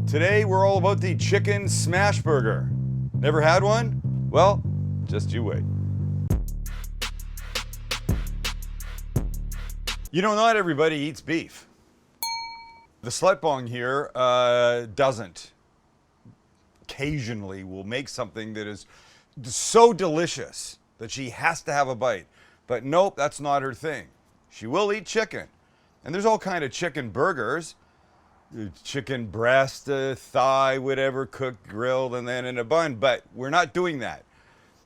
Today we're all about the chicken smash burger. Never had one? Well, just you wait. You know, not everybody eats beef. The slutbong here doesn't. Occasionally will make something that is so delicious that she has to have a bite. But nope, that's not her thing. She will eat chicken. And there's all kind of chicken burgers. Chicken breast, thigh, whatever, cooked, grilled, and then in a bun. But we're not doing that.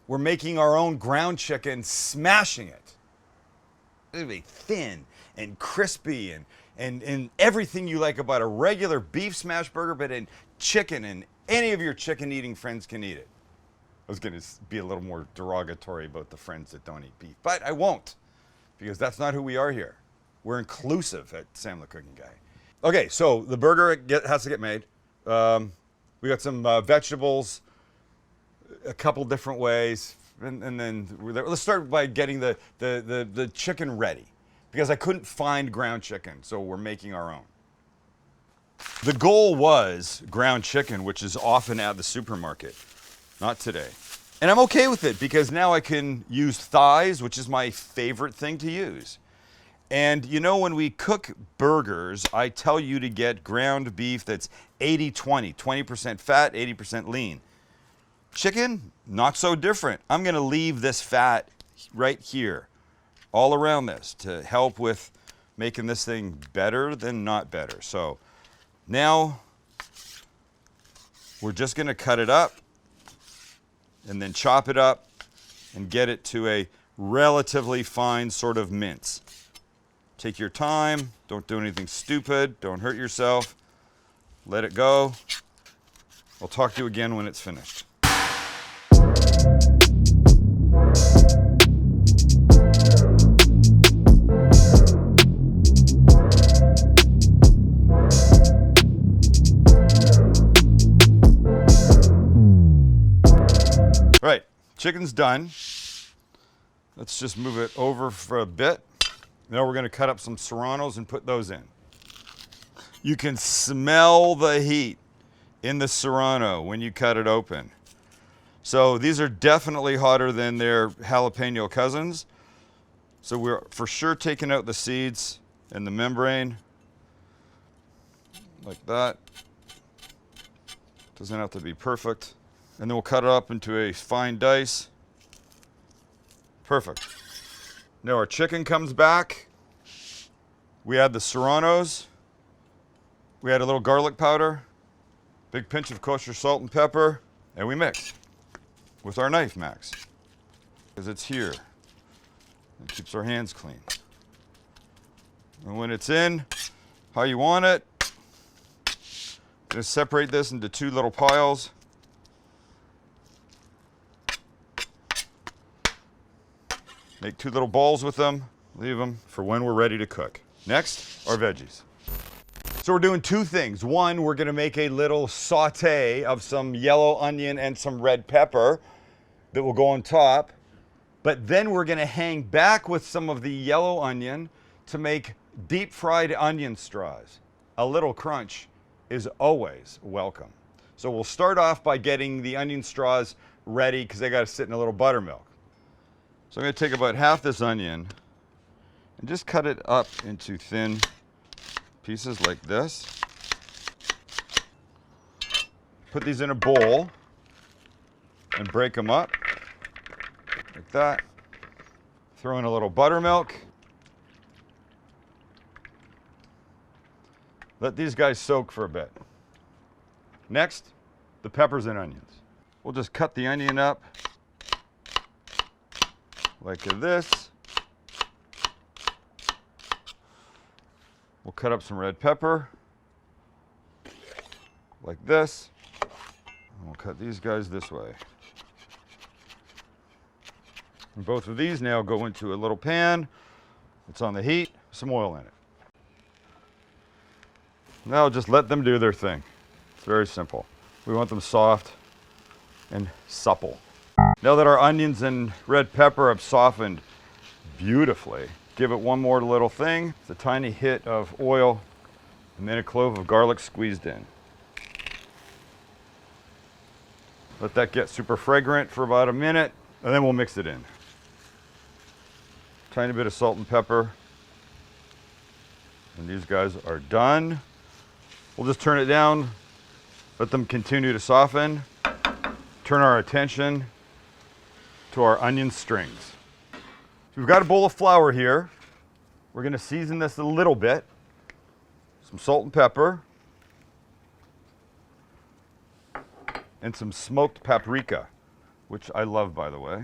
We're making our own ground chicken, smashing it. It'll be thin and crispy and everything you like about a regular beef smash burger, but in chicken, and any of your chicken eating friends can eat it. I was going to be a little more derogatory about the friends that don't eat beef, but I won't, because that's not who we are here. We're inclusive at Sam the Cooking Guy. Okay, so the burger has to get made. We got some vegetables, a couple different ways, and then let's start by getting the chicken ready, because I couldn't find ground chicken, so we're making our own. The goal was ground chicken, which is often at the supermarket. Not today. And I'm okay with it, because now I can use thighs, which is my favorite thing to use. And you know, when we cook burgers, I tell you to get ground beef that's 80-20, 20% fat, 80% lean. Chicken, not so different. I'm going to leave this fat right here, all around this, to help with making this thing better than not better. So now we're just going to cut it up and then chop it up and get it to a relatively fine sort of mince. Take your time, don't do anything stupid, don't hurt yourself, let it go. I'll talk to you again when it's finished. All right, chicken's done. Let's just move it over for a bit. Now we're going to cut up some serranos and put those in. You can smell the heat in the serrano when you cut it open. So these are definitely hotter than their jalapeno cousins. So we're for sure taking out the seeds and the membrane, like that. Doesn't have to be perfect. And then we'll cut it up into a fine dice. Perfect. Now our chicken comes back. We add the serranos. We add a little garlic powder, big pinch of kosher salt and pepper, and we mix with our knife, Max, because it's here. It keeps our hands clean. And when it's in how you want it, I'm going to separate this into two little piles. Make two little balls with them, leave them for when we're ready to cook. Next, our veggies. So we're doing two things. One, we're gonna make a little saute of some yellow onion and some red pepper that will go on top. But then we're gonna hang back with some of the yellow onion to make deep fried onion straws. A little crunch is always welcome. So we'll start off by getting the onion straws ready, because they gotta sit in a little buttermilk. So I'm going to take about half this onion and just cut it up into thin pieces like this. Put these in a bowl and break them up like that. Throw in a little buttermilk. Let these guys soak for a bit. Next, the peppers and onions. We'll just cut the onion up like this. We'll cut up some red pepper like this. And we'll cut these guys this way. And both of these now go into a little pan. It's on the heat, some oil in it. Now just let them do their thing. It's very simple. We want them soft and supple. Now that our onions and red pepper have softened beautifully, give it one more little thing. It's a tiny hit of oil and then a clove of garlic squeezed in. Let that get super fragrant for about a minute, and then we'll mix it in. Tiny bit of salt and pepper. And these guys are done. We'll just turn it down, let them continue to soften. Turn our attention to our onion strings. So we've got a bowl of flour here. We're gonna season this a little bit. Some salt and pepper. And some smoked paprika, which I love, by the way.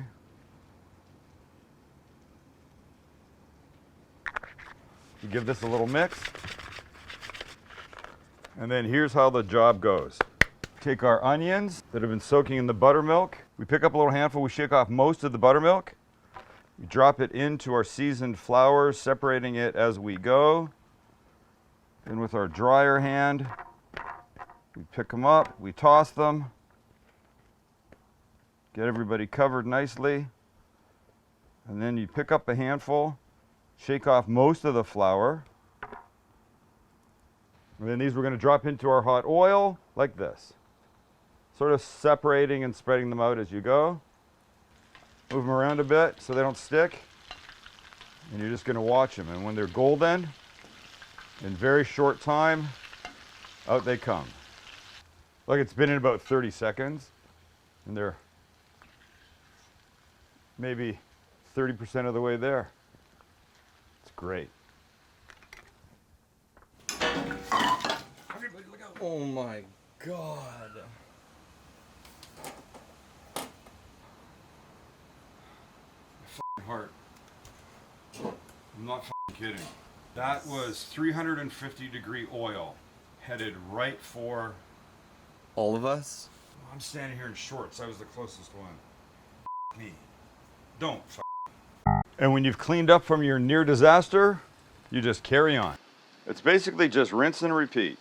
You give this a little mix. And then here's how the job goes. Take our onions that have been soaking in the buttermilk. We pick up a little handful, we shake off most of the buttermilk. We drop it into our seasoned flour, separating it as we go. And with our dryer hand, we pick them up, we toss them. Get everybody covered nicely. And then you pick up a handful, shake off most of the flour. And then these we're going to drop into our hot oil like this. Sort of separating and spreading them out as you go. Move them around a bit so they don't stick. And you're just going to watch them. And when they're golden, in very short time, out they come. Look, it's been in about 30 seconds. And they're maybe 30% of the way there. It's great. Everybody look out. Oh my God. My heart. I'm not kidding. That was 350-degree oil headed right for All of us? I'm standing here in shorts. I was the closest one. Me. Don't. And when you've cleaned up from your near disaster, you just carry on. It's basically just rinse and repeat.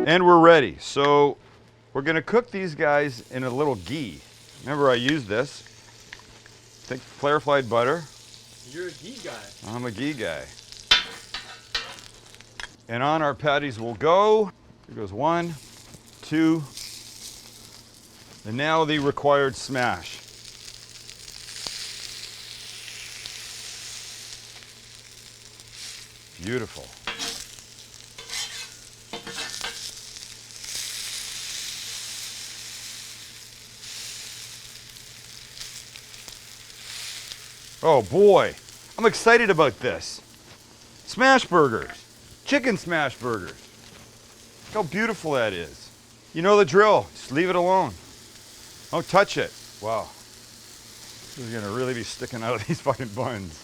And we're ready. So we're going to cook these guys in a little ghee. Remember, I used this. Think clarified butter. You're a ghee guy. I'm a ghee guy. And on our patties will go. Here goes 1, 2, and now the required smash. Beautiful. Oh boy, I'm excited about this. Smash burgers, chicken smash burgers. Look how beautiful that is. You know the drill, just leave it alone. Don't touch it. Wow. This is gonna really be sticking out of these fucking buns.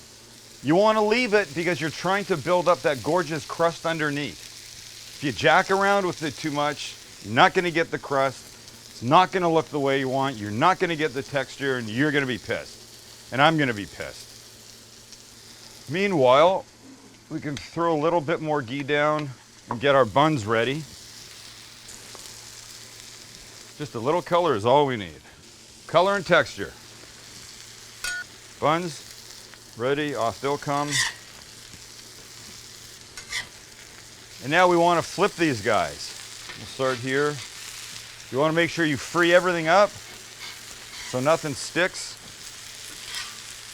You wanna leave it because you're trying to build up that gorgeous crust underneath. If you jack around with it too much, you're not gonna get the crust. It's not gonna look the way you want. You're not gonna get the texture, and you're gonna be pissed. And I'm gonna be pissed. Meanwhile, we can throw a little bit more ghee down and get our buns ready. Just a little color is all we need. Color and texture. Buns ready, off they'll come. And now we want to flip these guys. We'll start here. You want to make sure you free everything up so nothing sticks.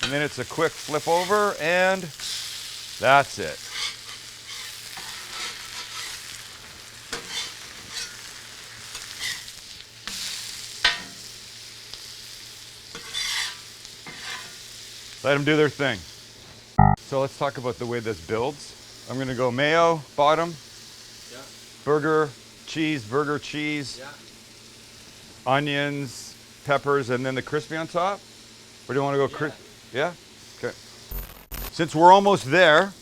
And then it's a quick flip over, and that's it. Let them do their thing. So let's talk about the way this builds. I'm gonna go mayo, bottom, Yeah. burger, cheese, Yeah. onions, peppers, and then the crispy on top? Or do you wanna go Yeah? Okay. Since we're almost there,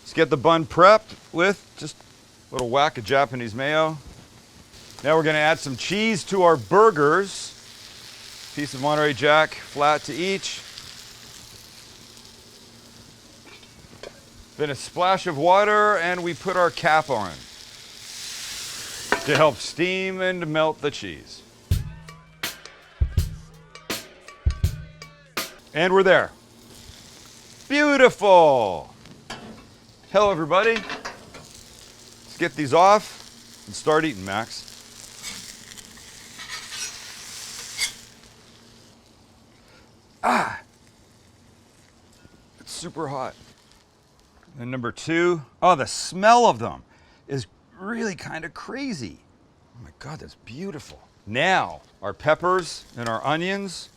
let's get the bun prepped with just a little whack of Japanese mayo. Now we're gonna add some cheese to our burgers. Piece of Monterey Jack, flat to each. Then a splash of water, and we put our cap on to help steam and melt the cheese. And we're there. Beautiful. Hello, everybody. Let's get these off and start eating, Max. It's super hot. And number 2, oh, the smell of them is really kind of crazy. Oh my God, that's beautiful. Now, our peppers and our onions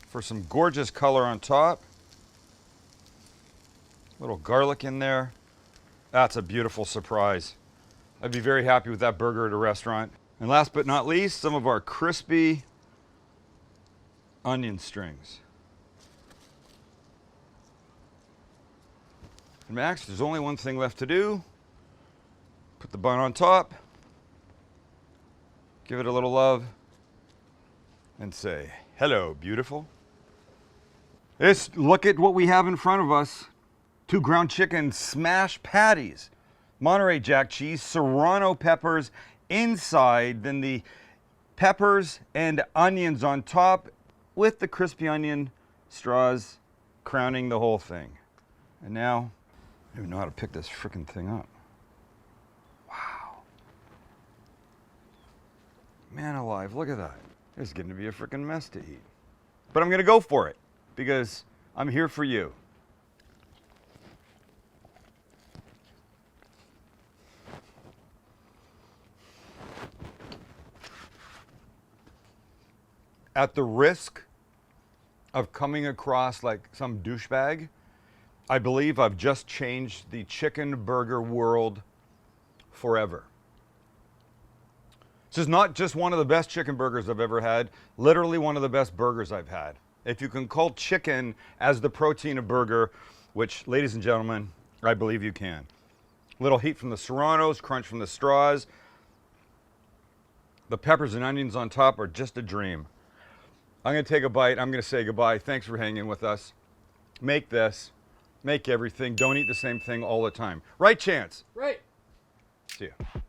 for some gorgeous color on top. Little garlic in there. That's a beautiful surprise. I'd be very happy with that burger at a restaurant. And last but not least, some of our crispy onion strings. And Max, there's only one thing left to do. Put the bun on top, give it a little love, and say, hello, beautiful. Look at what we have in front of us. 2 ground chicken smash patties, Monterey Jack cheese, serrano peppers inside, then the peppers and onions on top with the crispy onion straws crowning the whole thing. And now, I don't even know how to pick this frickin' thing up. Wow. Man alive, look at that. It's getting to be a frickin' mess to eat. But I'm gonna go for it because I'm here for you. At the risk of coming across like some douchebag, I believe I've just changed the chicken burger world forever. This is not just one of the best chicken burgers I've ever had, literally one of the best burgers I've had. If you can call chicken as the protein of burger, which, ladies and gentlemen, I believe you can. Little heat from the serranos, crunch from the straws. The peppers and onions on top are just a dream. I'm gonna take a bite, I'm gonna say goodbye. Thanks for hanging with us. Make this, make everything. Don't eat the same thing all the time. Right, Chance? Right. See ya.